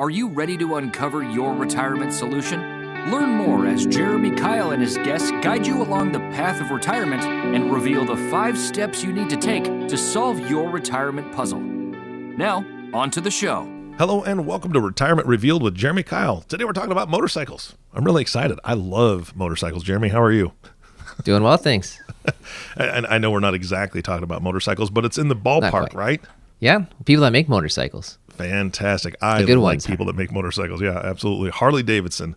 Are you ready to uncover your retirement solution? Learn more as Jeremy Keil and his guests guide you along the path of retirement and reveal the 5 steps you need to take to solve your retirement puzzle. Now, on to the show. Hello and welcome to Retirement Revealed with Jeremy Keil. Today we're talking about motorcycles. I'm really excited. I love motorcycles. Jeremy, how are you? Doing well, thanks. And I know we're not exactly talking about motorcycles, but it's in the ballpark, right? Yeah, people that make motorcycles. Fantastic. I good like ones. people that make motorcycles. Yeah, absolutely. Harley-Davidson,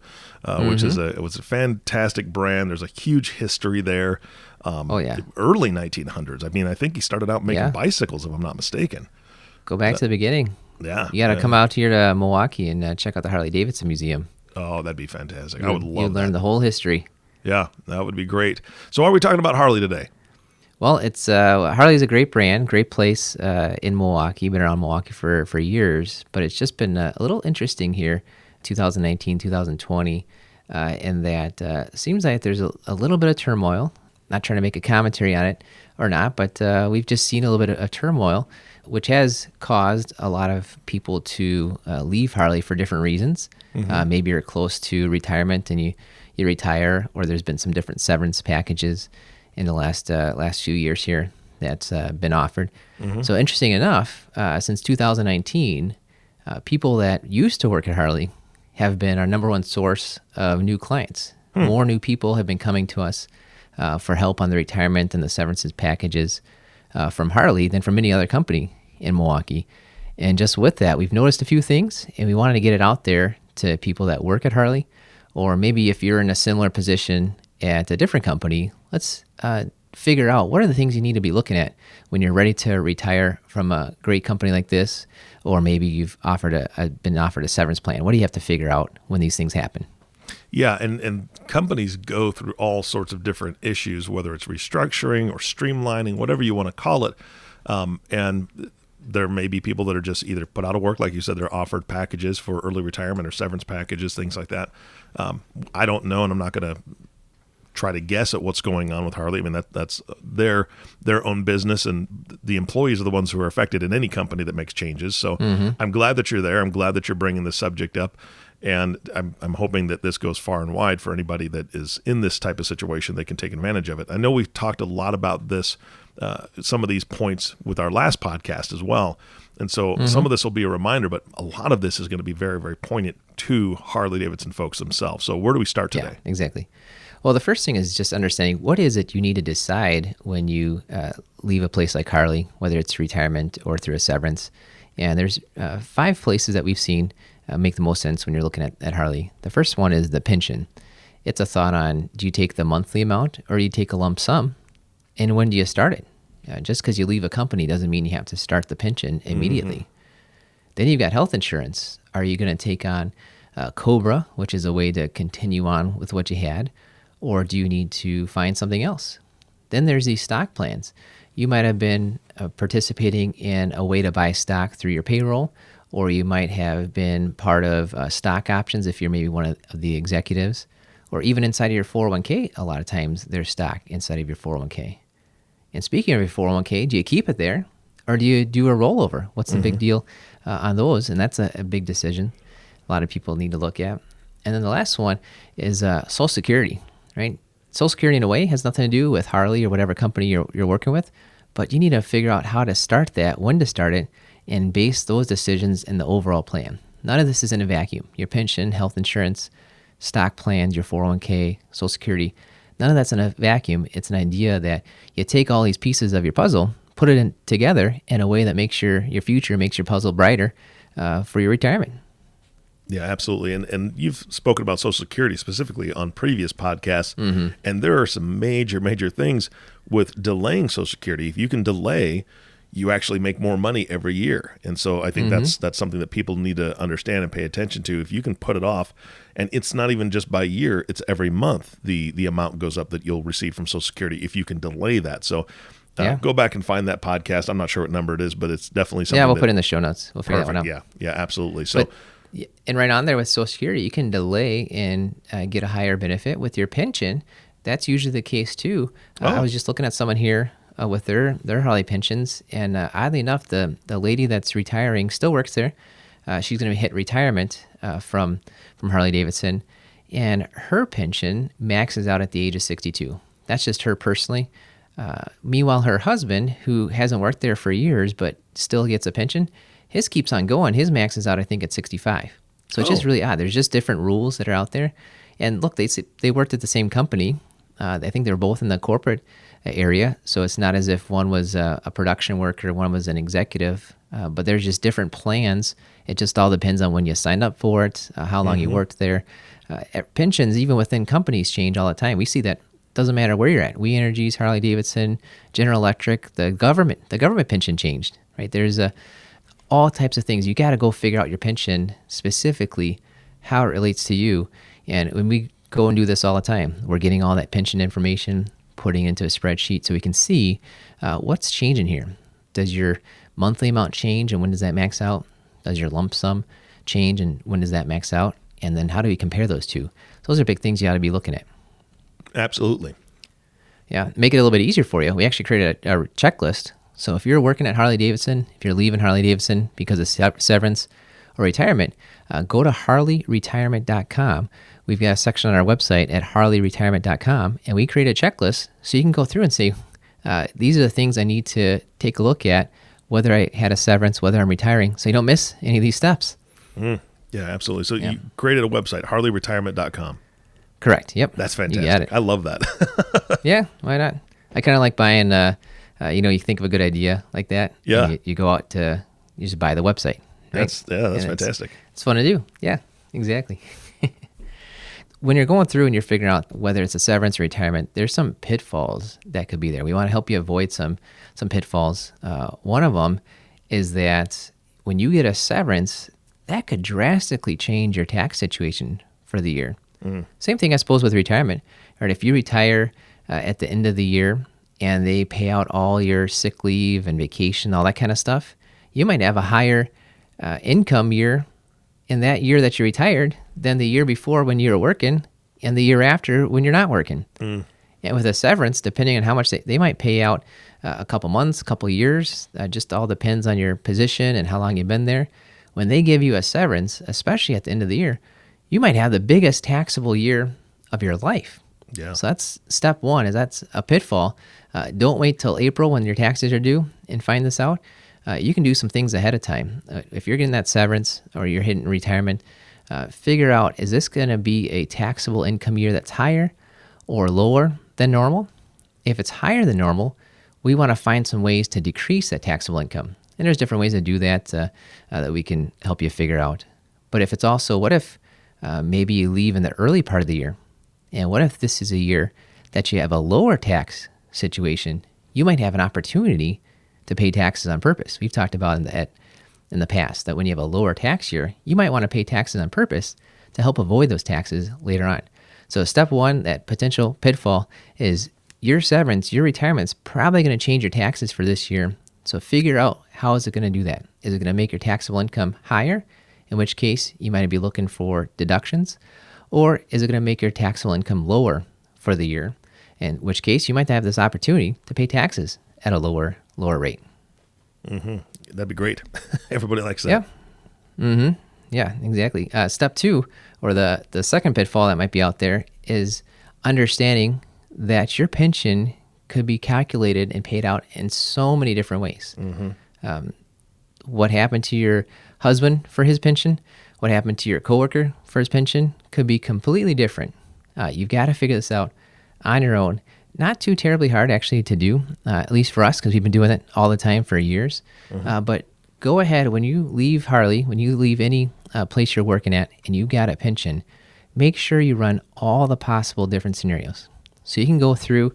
which is it was a fantastic brand. There's a huge history there. Early 1900s. I mean, I think he started out making bicycles, if I'm not mistaken. Go back to the beginning. Yeah. You got to come out here to Milwaukee and check out the Harley-Davidson Museum. Oh, that'd be fantastic. I would love that. You'd learn the whole history. Yeah, that would be great. So why are we talking about Harley today? Well, it's Harley's a great brand, great place in Milwaukee. Been around Milwaukee for years, but it's just been a little interesting here, 2019, 2020, in that seems like there's a little bit of turmoil. Not trying to make a commentary on it or not, but we've just seen a little bit of turmoil, which has caused a lot of people to leave Harley for different reasons. Maybe you're close to retirement and you retire, or there's been some different severance packages in the last few years here that's been offered. So interesting enough, since 2019, people that used to work at Harley have been our number one source of new clients. More new people have been coming to us for help on the retirement and the severances packages from Harley than from any other company in Milwaukee. And just with that, we've noticed a few things, and we wanted to get it out there to people that work at Harley, or maybe if you're in a similar position at a different company, let's figure out what are the things you need to be looking at when you're ready to retire from a great company like this, or maybe you've been offered a severance plan. What do you have to figure out when these things happen? Yeah, and companies go through all sorts of different issues, whether it's restructuring or streamlining, whatever you want to call it. And there may be people that are just either put out of work, like you said, they're offered packages for early retirement or severance packages, things like that. I don't know, and I'm not going to try to guess at what's going on with Harley. I mean, that's their own business, and the employees are the ones who are affected in any company that makes changes. So I'm glad that you're there. I'm glad that you're bringing this subject up. And I'm hoping that this goes far and wide for anybody that is in this type of situation. They can take advantage of it. I know we've talked a lot about this, some of these points with our last podcast as well. And so some of this will be a reminder, but a lot of this is going to be very, very poignant to Harley-Davidson folks themselves. So where do we start today? Yeah, exactly. Well, the first thing is just understanding what is it you need to decide when you leave a place like Harley, whether it's retirement or through a severance. And there's 5 places that we've seen make the most sense when you're looking at Harley. The first one is the pension. It's a thought on, do you take the monthly amount or do you take a lump sum? And when do you start it? Just because you leave a company doesn't mean you have to start the pension immediately. Then you've got health insurance. Are you going to take on COBRA, which is a way to continue on with what you had, or do you need to find something else? Then there's these stock plans. You might have been participating in a way to buy stock through your payroll, or you might have been part of stock options if you're maybe one of the executives, or even inside of your 401k, a lot of times there's stock inside of your 401k. And speaking of your 401k, do you keep it there, or do you do a rollover? What's the big deal on those? And that's a big decision a lot of people need to look at. And then the last one is Social Security, right? Social Security, in a way, has nothing to do with Harley or whatever company you're working with, but you need to figure out how to start that, when to start it, and base those decisions in the overall plan. None of this is in a vacuum. Your pension, health insurance, stock plans, your 401k, Social Security, none of that's in a vacuum. It's an idea that you take all these pieces of your puzzle, put it together in a way that makes your future, makes your puzzle brighter for your retirement. Yeah, absolutely. And you've spoken about Social Security specifically on previous podcasts, and there are some major, major things with delaying Social Security. If you can delay, you actually make more money every year. And so I think that's something that people need to understand and pay attention to. If you can put it off, and it's not even just by year, it's every month, the amount goes up that you'll receive from Social Security if you can delay that. So go back and find that podcast. I'm not sure what number it is, but it's definitely something. Yeah, we'll put it in the show notes. We'll figure that one out. Yeah, absolutely. So, and right on there with Social Security, you can delay and get a higher benefit with your pension. That's usually the case too. I was just looking at someone here with their Harley pensions, and oddly enough, the lady that's retiring still works there. she's going to hit retirement from Harley-Davidson, and her pension maxes out at the age of 62. That's just her personally. Meanwhile, her husband, who hasn't worked there for years but still gets a pension, his keeps on going. His maxes out, I think, at 65. So it's just really odd. There's just different rules that are out there. And look, they worked at the same company. I think they were both in the corporate area. So it's not as if one was a production worker, one was an executive. But there's just different plans. It just all depends on when you signed up for it, how long you worked there. Pensions, even within companies, change all the time. We see that. Doesn't matter where you're at. We Energies, Harley-Davidson, General Electric, the government pension changed, right? There's all types of things. You got to go figure out your pension specifically, how it relates to you. And when we go and do this all the time, we're getting all that pension information, putting into a spreadsheet so we can see what's changing here. Does your monthly amount change, and when does that max out? Does your lump sum change, and when does that max out? And then how do we compare those two? Those are big things you ought to be looking at. Absolutely. Yeah, make it a little bit easier for you. We actually created a checklist. So if you're working at Harley-Davidson, if you're leaving Harley-Davidson because of severance or retirement, go to harleyretirement.com. We've got a section on our website at harleyretirement.com, and we create a checklist so you can go through and say, these are the things I need to take a look at, whether I had a severance, whether I'm retiring, so you don't miss any of these steps. Yeah, absolutely. So you created a website, harleyretirement.com. Correct. Yep. That's fantastic. You got it. I love that. Yeah, why not? I kind of like buying, you think of a good idea like that. Yeah. And you go out to, you just buy the website. Right? That's fantastic. It's fun to do. Yeah, exactly. When you're going through and you're figuring out whether it's a severance or retirement, there's some pitfalls that could be there. We want to help you avoid some pitfalls. One of them is that when you get a severance, that could drastically change your tax situation for the year. Same thing, I suppose, with retirement. Right? If you retire at the end of the year and they pay out all your sick leave and vacation, all that kind of stuff, you might have a higher income year in that year that you retired than the year before when you were working and the year after when you're not working. And with a severance, depending on how much they might pay out a couple months, a couple years, just all depends on your position and how long you've been there. When they give you a severance, especially at the end of the year, you might have the biggest taxable year of your life. Yeah. So that's step one, that's a pitfall. Don't wait till April when your taxes are due and find this out. You can do some things ahead of time. If you're getting that severance or you're hitting retirement, figure out, is this going to be a taxable income year that's higher or lower than normal? If it's higher than normal, we want to find some ways to decrease that taxable income. And there's different ways to do that that we can help you figure out. But if it's also, what if maybe you leave in the early part of the year? And what if this is a year that you have a lower tax situation? You might have an opportunity to pay taxes on purpose. We've talked about in the past that when you have a lower tax year, you might want to pay taxes on purpose to help avoid those taxes later on. So step one, that potential pitfall, is your severance, your retirement's probably going to change your taxes for this year. So figure out, how is it going to do that? Is it going to make your taxable income higher, in which case you might be looking for deductions? Or is it going to make your taxable income lower for the year, in which case you might have this opportunity to pay taxes at a lower rate? That'd be great. Everybody likes that. Yeah. Yeah, exactly. Step two, or the second pitfall that might be out there, is understanding that your pension could be calculated and paid out in so many different ways. What happened to your husband for his pension, what happened to your coworker for his pension, could be completely different. You've got to figure this out on your own. Not too terribly hard, actually, to do, at least for us, because we've been doing it all the time for years. But go ahead, when you leave Harley, when you leave any place you're working at and you got a pension, make sure you run all the possible different scenarios. So you can go through,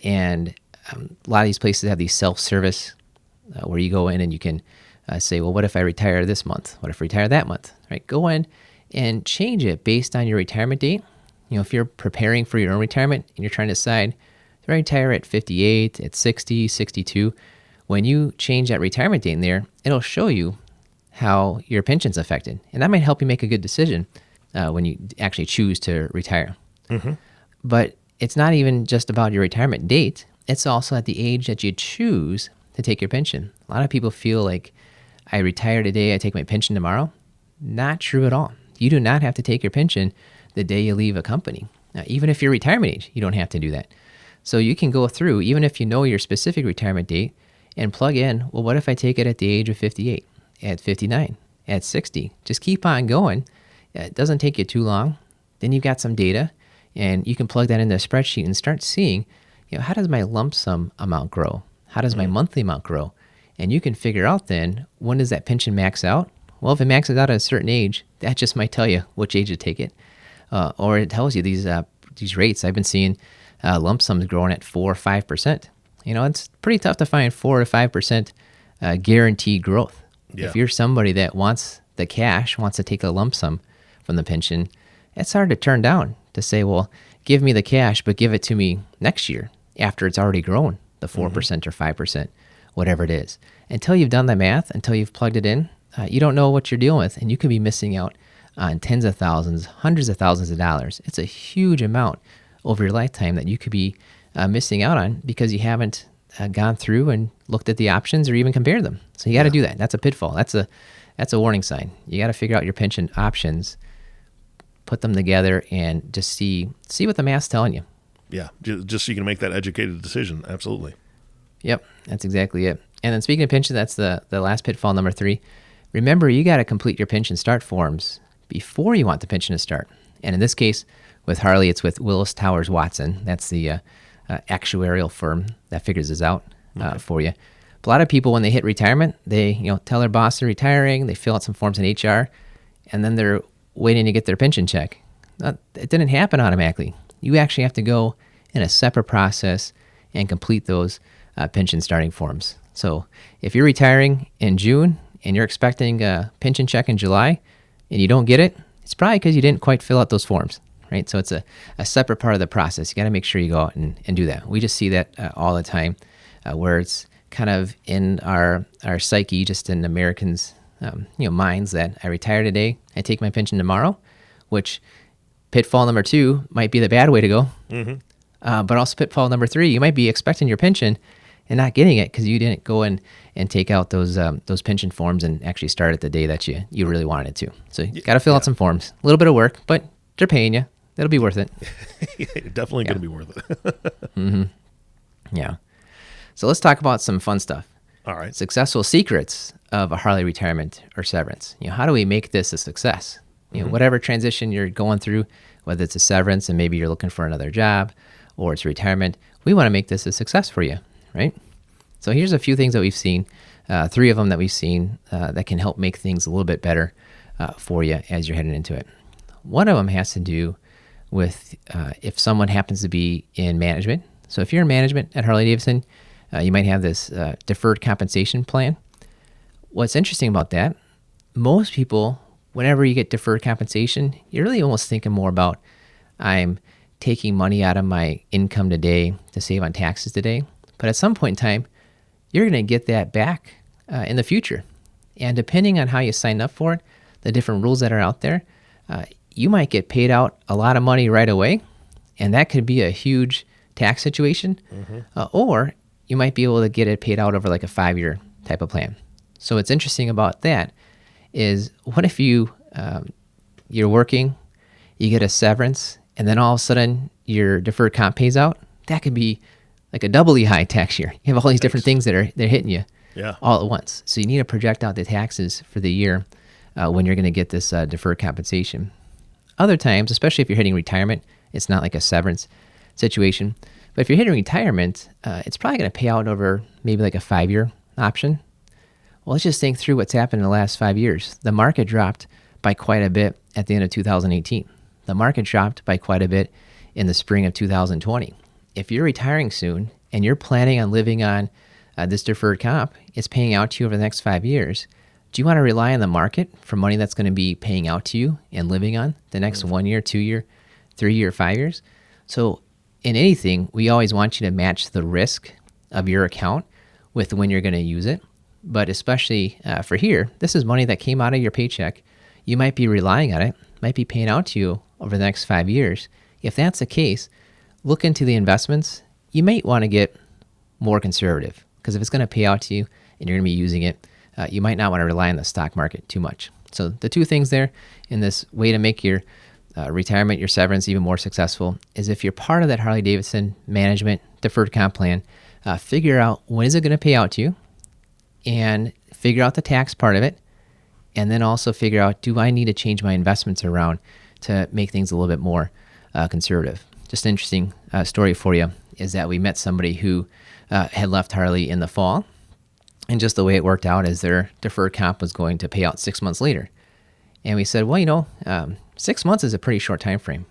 and a lot of these places have these self-service where you go in and you can say, well, what if I retire this month? What if I retire that month? Right? Go in and change it based on your retirement date. If you're preparing for your own retirement and you're trying to decide, do I retire at 58, at 60, 62? When you change that retirement date in there, it'll show you how your pension's affected. And that might help you make a good decision when you actually choose to retire. But it's not even just about your retirement date. It's also at the age that you choose to take your pension. A lot of people feel like, I retire today, I take my pension tomorrow. Not true at all. You do not have to take your pension the day you leave a company. Even if you're retirement age, you don't have to do that. So you can go through, even if you know your specific retirement date, and plug in, well, what if I take it at the age of 58, at 59, at 60? Just keep on going. It doesn't take you too long. Then you've got some data, and you can plug that into a spreadsheet and start seeing, how does my lump sum amount grow? How does my monthly amount grow? And you can figure out then, when does that pension max out? Well, if it maxes out at a certain age, that just might tell you which age to take it. Or it tells you these rates. I've been seeing lump sums growing at 4 or 5%. It's pretty tough to find 4 to 5% guaranteed growth. Yeah. If you're somebody that wants the cash, wants to take a lump sum from the pension, it's hard to turn down to say, well, give me the cash, but give it to me next year after it's already grown, the 4% or 5%, whatever it is. Until you've done the math, until you've plugged it in, you don't know what you're dealing with, and you could be missing out on tens of thousands, hundreds of thousands of dollars. It's a huge amount over your lifetime that you could be missing out on because you haven't gone through and looked at the options or even compared them. So you got to do that. That's a pitfall. That's a warning sign. You got to figure out your pension options, put them together, and just see what the math's telling you. Yeah, just so you can make that educated decision. Absolutely. Yep, that's exactly it. And then speaking of pension, that's the last pitfall, number 3. Remember, you got to complete your pension start forms before you want the pension to start. And in this case, with Harley, it's with Willis Towers Watson. That's the actuarial firm that figures this out for you. But a lot of people, when they hit retirement, they tell their boss they're retiring, they fill out some forms in HR, and then they're waiting to get their pension check. It didn't happen automatically. You actually have to go in a separate process and complete those pension starting forms. So if you're retiring in June and you're expecting a pension check in July and you don't get it, it's probably because you didn't quite fill out those forms, right? So it's a separate part of the process. You got to make sure you go out and do that. We just see that all the time where it's kind of in our psyche, just in Americans' minds, that I retire today, I take my pension tomorrow, which pitfall number 2 might be the bad way to go. But also pitfall number 3, you might be expecting your pension and not getting it because you didn't go in and take out those pension forms and actually start at the day that you really wanted it to. So you got to fill out some forms. A little bit of work, but they're paying you. It'll be worth it. Definitely going to be worth it. Yeah. So let's talk about some fun stuff. All right. Successful secrets of a Harley retirement or severance. How do we make this a success? Whatever transition you're going through, whether it's a severance and maybe you're looking for another job or it's retirement, we want to make this a success for you, right? So here's a few things that we've seen, 3 of them that we've seen that can help make things a little bit better for you as you're heading into it. One of them has to do with if someone happens to be in management. So if you're in management at Harley-Davidson, you might have this deferred compensation plan. What's interesting about that, most people, whenever you get deferred compensation, you're really almost thinking more about, I'm taking money out of my income today to save on taxes today. But at some point in time, you're going to get that back in the future. And depending on how you sign up for it, the different rules that are out there, you might get paid out a lot of money right away, and that could be a huge tax situation. Or you might be able to get it paid out over like a 5-year type of plan. So what's interesting about that is, what if you're working, you get a severance, and then all of a sudden your deferred comp pays out? That could be like a doubly high tax year. You have all these different things that are hitting you all at once. So you need to project out the taxes for the year when you're going to get this deferred compensation. Other times, especially if you're hitting retirement, it's not like a severance situation. But if you're hitting retirement, it's probably going to pay out over maybe like a 5-year option. Well, let's just think through what's happened in the last 5 years. The market dropped by quite a bit at the end of 2018. The market dropped by quite a bit in the spring of 2020. If you're retiring soon and you're planning on living on this deferred comp, it's paying out to you over the next 5 years. Do you want to rely on the market for money that's going to be paying out to you and living on the next 1 year, 2 year, 3 year, 5 years? So in anything, we always want you to match the risk of your account with when you're going to use it. But especially for here, this is money that came out of your paycheck. You might be relying on it, might be paying out to you over the next 5 years. If that's the case, look into the investments. You might want to get more conservative, because if it's going to pay out to you and you're going to be using it, you might not want to rely on the stock market too much. So the two things there in this way to make your retirement, your severance even more successful is if you're part of that Harley-Davidson management deferred comp plan, figure out when is it going to pay out to you and figure out the tax part of it. And then also figure out, do I need to change my investments around to make things a little bit more conservative? Just an interesting story for you is that we met somebody who had left Harley in the fall. And just the way it worked out is their deferred comp was going to pay out 6 months later. And we said, well, 6 months is a pretty short time frame.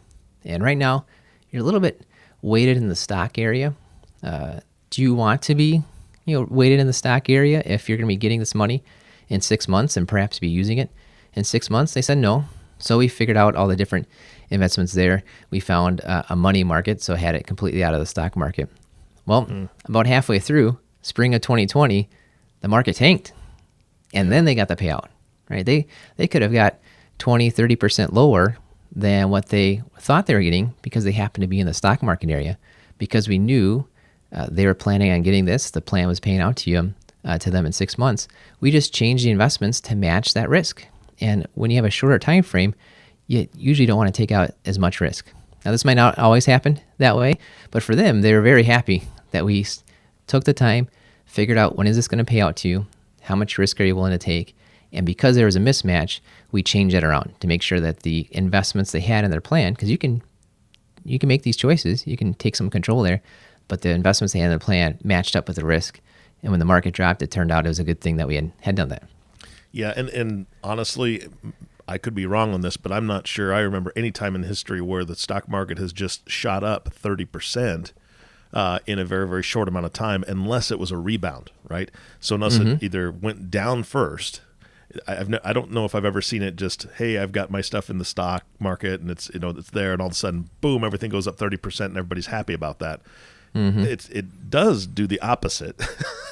And right now, you're a little bit weighted in the stock area. Do you want to be weighted in the stock area if you're going to be getting this money in 6 months and perhaps be using it in 6 months? They said no. So we figured out all the different investments there. We found a money market, so had it completely out of the stock market. Well, about halfway through spring of 2020, the market tanked, and then they got the payout, right? They could have got 20, 30% lower than what they thought they were getting because they happened to be in the stock market area. Because we knew they were planning on getting this, the plan was paying out to them in 6 months. We just changed the investments to match that risk. And when you have a shorter time frame, you usually don't want to take out as much risk. Now, this might not always happen that way, but for them, they were very happy that we took the time, figured out when is this going to pay out to you, how much risk are you willing to take, and because there was a mismatch, we changed it around to make sure that the investments they had in their plan, because you can make these choices, you can take some control there, but the investments they had in their plan matched up with the risk. And when the market dropped, it turned out it was a good thing that we had done that. Yeah, and honestly, I could be wrong on this, but I'm not sure I remember any time in history where the stock market has just shot up 30% in a very, very short amount of time, unless it was a rebound, right? So unless it either went down first, I don't know if I've ever seen it just, hey, I've got my stuff in the stock market and it's it's there, and all of a sudden, boom, everything goes up 30% and everybody's happy about that. It does do the opposite,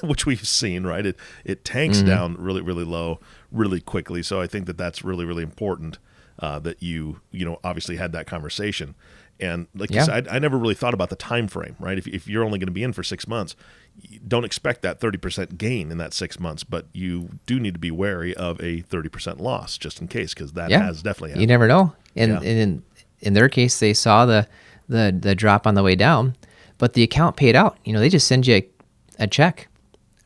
which we've seen, right? It tanks down really, really low, really quickly. So I think that's really, really important that you obviously had that conversation. And like you said, I never really thought about the time frame, right? If you're only going to be in for 6 months, you don't expect that 30% gain in that 6 months, but you do need to be wary of a 30% loss just in case, because that has definitely happened. You never know. And in their case, they saw the drop on the way down, but the account paid out. They just send you a check,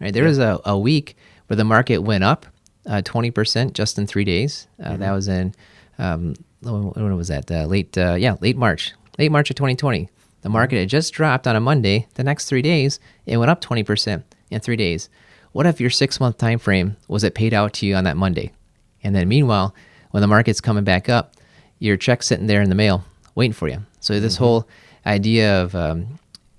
right? There was a week where the market went up 20% just in 3 days. That was in when was that? Late March. Late March of 2020. The market had just dropped on a Monday. The next 3 days, it went up 20% in 3 days. What if your 6 month time frame was it paid out to you on that Monday? And then meanwhile, when the market's coming back up, your check's sitting there in the mail waiting for you. So this whole idea of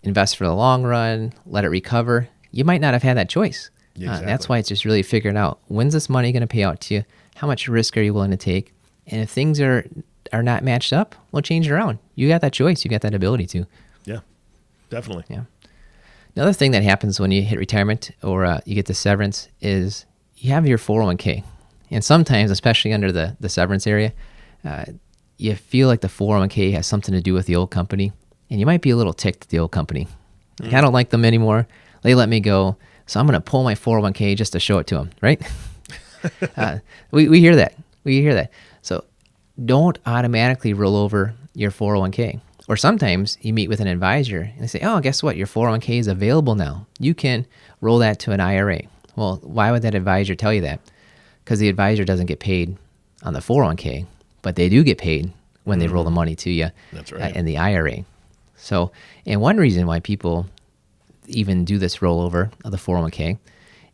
invest for the long run, let it recover, you might not have had that choice. Exactly. That's why it's just really figuring out, when's this money going to pay out to you? How much risk are you willing to take? And if things are not matched up, we'll change it around. You got that choice. You got that ability to. Yeah, definitely. Yeah. Another thing that happens when you hit retirement or you get the severance is you have your 401k. And sometimes, especially under the severance area, you feel like the 401k has something to do with the old company. And you might be a little ticked at the old company. Like, I don't like them anymore. They let me go. So I'm going to pull my 401k just to show it to them, right? We hear that. We hear that. So don't automatically roll over your 401k. Or sometimes you meet with an advisor and they say, oh, guess what? Your 401k is available now. You can roll that to an IRA. Well, why would that advisor tell you that? Because the advisor doesn't get paid on the 401k, but they do get paid when they roll the money to you. That's right. In the IRA. So, and one reason why people even do this rollover of the 401k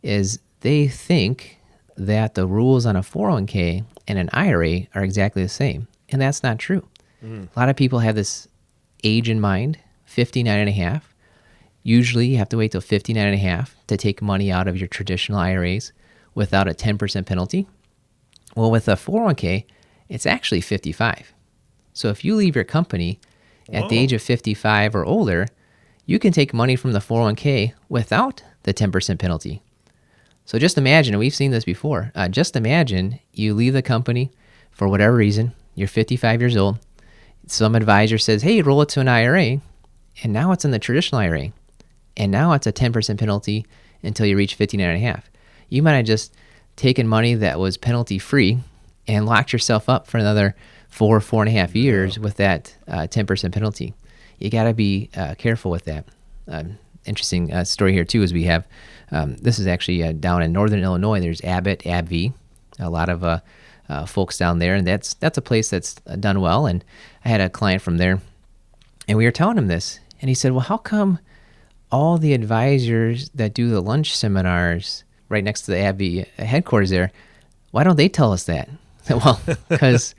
is they think that the rules on a 401k and an IRA are exactly the same. And that's not true. A lot of people have this age in mind, 59 and a half. Usually you have to wait till 59 and a half to take money out of your traditional IRAs without a 10% penalty. Well, with a 401k, it's actually 55. So if you leave your company at the age of 55 or older, you can take money from the 401k without the 10% penalty. So just imagine, and we've seen this before, just imagine you leave the company for whatever reason, you're 55 years old, some advisor says, hey, roll it to an IRA, and now it's in the traditional IRA, and now it's a 10% penalty until you reach 59 and a half. You might have just taken money that was penalty-free and locked yourself up for another 4.5 years with that 10% penalty. You got to be careful with that. Interesting story here too is we have, this is actually down in northern Illinois. There's Abbott, AbbVie, a lot of folks down there, and that's a place that's done well. And I had a client from there, and we were telling him this, and he said, well, how come all the advisors that do the lunch seminars right next to the AbbVie headquarters there, why don't they tell us that? Well, because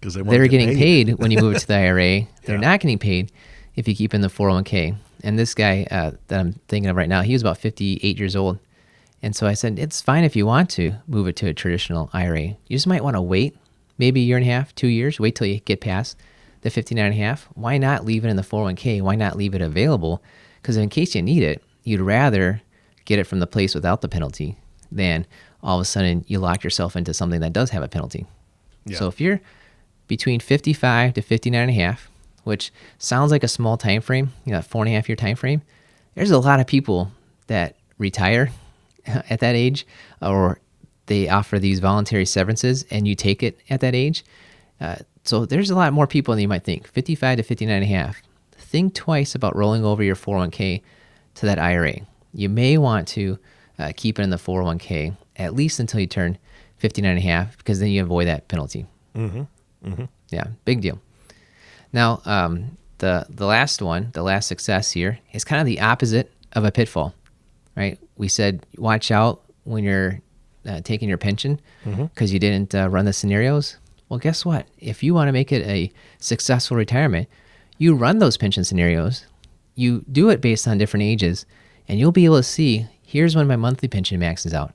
they're getting paid when you move it to the IRA. They're not getting paid if you keep in the 401k. And this guy that I'm thinking of right now, he was about 58 years old. And so I said, it's fine if you want to move it to a traditional IRA. You just might want to wait maybe a year and a half, 2 years, wait till you get past the 59 and a half. Why not leave it in the 401k? Why not leave it available? Because in case you need it, you'd rather get it from the place without the penalty than all of a sudden you lock yourself into something that does have a penalty. Yeah. So if you're between 55 to 59 and a half, which sounds like a small time frame, 4.5 year time frame, there's a lot of people that retire at that age, or they offer these voluntary severances and you take it at that age. So there's a lot more people than you might think. 55 to 59 and a half. Think twice about rolling over your 401k to that IRA. You may want to keep it in the 401k at least until you turn 59 and a half, because then you avoid that penalty. Yeah, big deal. Now, the last one, the last success here, is kind of the opposite of a pitfall, right? We said, watch out when you're taking your pension because you didn't run the scenarios. Well, guess what? If you want to make it a successful retirement, you run those pension scenarios, you do it based on different ages, and you'll be able to see, here's when my monthly pension maxes out.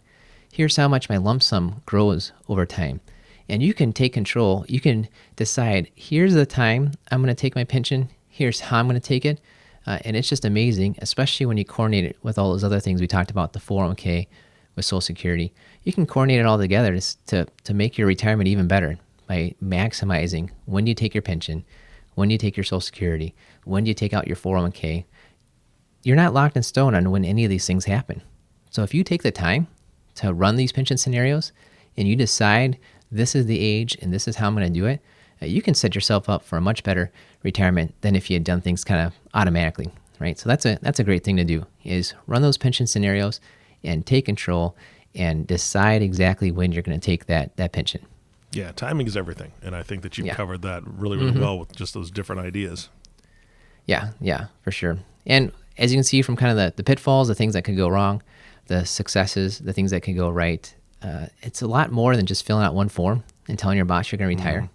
Here's how much my lump sum grows over time. And you can take control. You can decide, here's the time I'm going to take my pension. Here's how I'm going to take it. And it's just amazing, especially when you coordinate it with all those other things we talked about, the 401k, with Social Security. You can coordinate it all together to make your retirement even better by maximizing when you take your pension, when you take your Social Security, when you take out your 401k. You're not locked in stone on when any of these things happen. So if you take the time to run these pension scenarios and you decide this is the age and this is how I'm going to do it, you can set yourself up for a much better retirement than if you had done things kind of automatically, right? So that's a great thing to do, is run those pension scenarios and take control and decide exactly when you're going to take that pension. Yeah, timing is everything. And I think that you've covered that really, really well with just those different ideas. Yeah, for sure. And as you can see from kind of the pitfalls, the things that could go wrong, the successes, the things that could go right, it's a lot more than just filling out one form and telling your boss you're going to retire.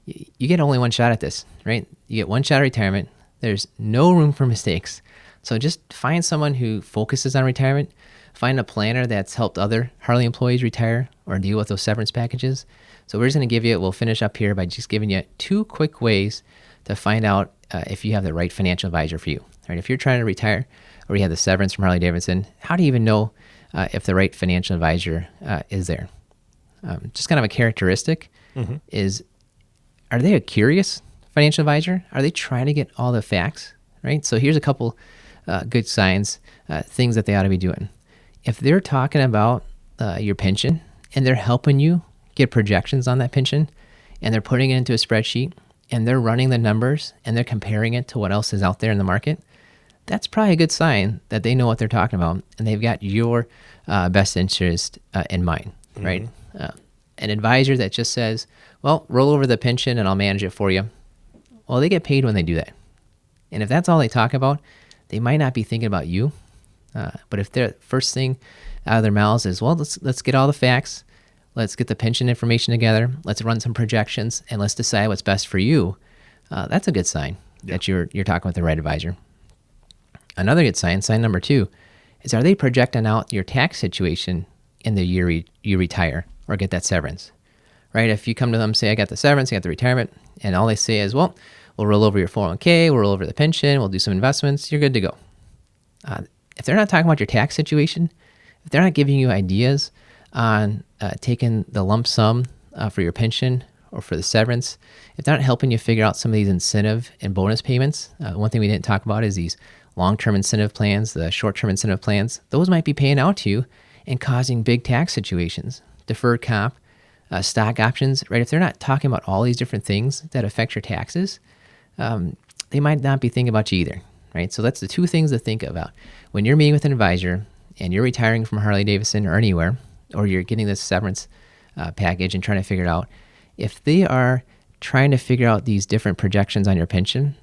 You get only one shot at this, right? You get one shot at retirement. There's no room for mistakes. So just find someone who focuses on retirement. Find a planner that's helped other Harley employees retire or deal with those severance packages. So we're just going to we'll finish up here by just giving you 2 quick ways to find out if you have the right financial advisor for you. Right? If you're trying to retire or you have the severance from Harley-Davidson, how do you even know if the right financial advisor is there? Just kind of a characteristic is, are they a curious financial advisor? Are they trying to get all the facts, right? So here's a couple good signs, things that they ought to be doing. If they're talking about your pension and they're helping you get projections on that pension and they're putting it into a spreadsheet and they're running the numbers and they're comparing it to what else is out there in the market, that's probably a good sign that they know what they're talking about and they've got your best interest in mind, right? An advisor that just says, well, roll over the pension and I'll manage it for you. Well, they get paid when they do that. And if that's all they talk about, they might not be thinking about you. But if the first thing out of their mouths is, well, let's get all the facts, let's get the pension information together, let's run some projections, and let's decide what's best for you, that's a good sign that you're talking with the right advisor. Another good sign number 2, is, are they projecting out your tax situation in the year you retire or get that severance, right? If you come to them and say, I got the severance, I got the retirement, and all they say is, well, we'll roll over your 401k, we'll roll over the pension, we'll do some investments, you're good to go. If they're not talking about your tax situation, if they're not giving you ideas on taking the lump sum for your pension or for the severance, if they're not helping you figure out some of these incentive and bonus payments, one thing we didn't talk about is these long-term incentive plans, the short-term incentive plans. Those might be paying out to you and causing big tax situations, deferred comp, stock options, right? If they're not talking about all these different things that affect your taxes, they might not be thinking about you either, right? So that's the two things to think about. When you're meeting with an advisor and you're retiring from Harley-Davidson or anywhere, or you're getting this severance package and trying to figure it out, if they are trying to figure out these different projections on your pension,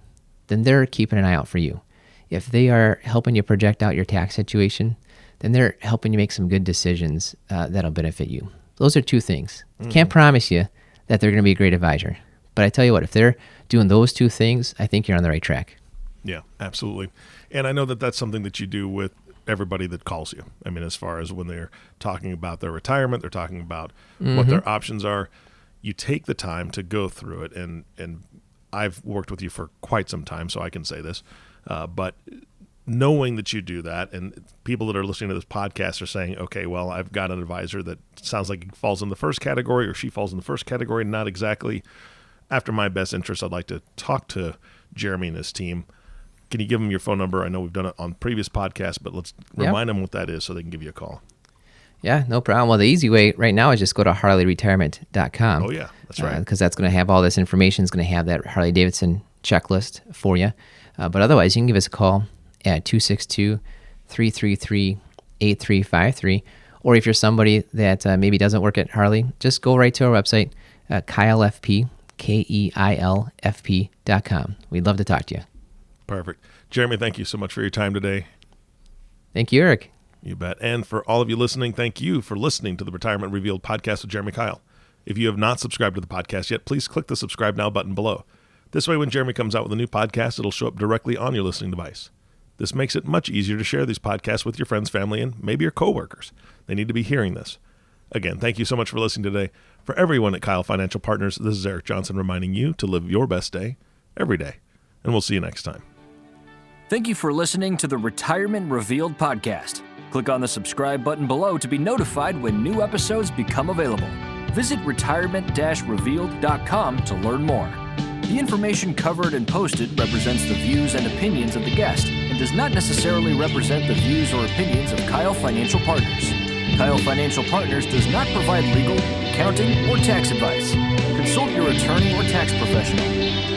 then they're keeping an eye out for you. If they are helping you project out your tax situation, then they're helping you make some good decisions that'll benefit you. Those are two things. Can't promise you that they're going to be a great advisor. But I tell you what, if they're doing those two things, I think you're on the right track. Yeah, absolutely. And I know that that's something that you do with everybody that calls you. I mean, as far as when they're talking about their retirement, they're talking about what their options are. You take the time to go through it. And I've worked with you for quite some time, so I can say this. But knowing that you do that, and people that are listening to this podcast are saying, okay, well, I've got an advisor that sounds like he falls in the first category or she falls in the first category, not exactly after my best interest. I'd like to talk to Jeremy and his team. Can you give them your phone number? I know we've done it on previous podcasts, but let's remind them what that is so they can give you a call. Yeah, no problem. Well, the easy way right now is just go to harleyretirement.com. Oh, yeah, that's right. Because that's going to have all this information. It's going to have that Harley-Davidson checklist for you. But otherwise, you can give us a call at 262-333-8353. Or if you're somebody that maybe doesn't work at Harley, just go right to our website, KeilFP, KeilFP.com. We'd love to talk to you. Perfect. Jeremy, thank you so much for your time today. Thank you, Eric. You bet. And for all of you listening, thank you for listening to the Retirement Revealed podcast with Jeremy Keil. If you have not subscribed to the podcast yet, please click the subscribe now button below. This way, when Jeremy comes out with a new podcast, it'll show up directly on your listening device. This makes it much easier to share these podcasts with your friends, family, and maybe your coworkers. They need to be hearing this. Again, thank you so much for listening today. For everyone at Keil Financial Partners, this is Eric Johnson reminding you to live your best day every day. And we'll see you next time. Thank you for listening to the Retirement Revealed podcast. Click on the subscribe button below to be notified when new episodes become available. Visit retirement-revealed.com to learn more. The information covered and posted represents the views and opinions of the guest and does not necessarily represent the views or opinions of Keil Financial Partners. Keil Financial Partners does not provide legal, accounting, or tax advice. Consult your attorney or tax professional.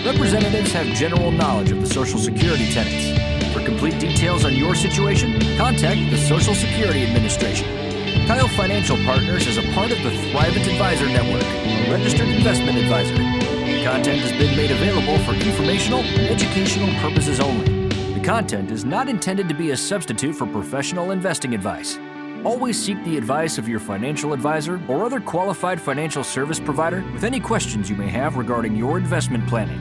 Representatives have general knowledge of the Social Security tenets. For complete details on your situation, contact the Social Security Administration. Keil Financial Partners is a part of the Thrivent Advisor Network, a registered investment advisor. The content has been made available for informational and educational purposes only. The content is not intended to be a substitute for professional investing advice. Always seek the advice of your financial advisor or other qualified financial service provider with any questions you may have regarding your investment planning.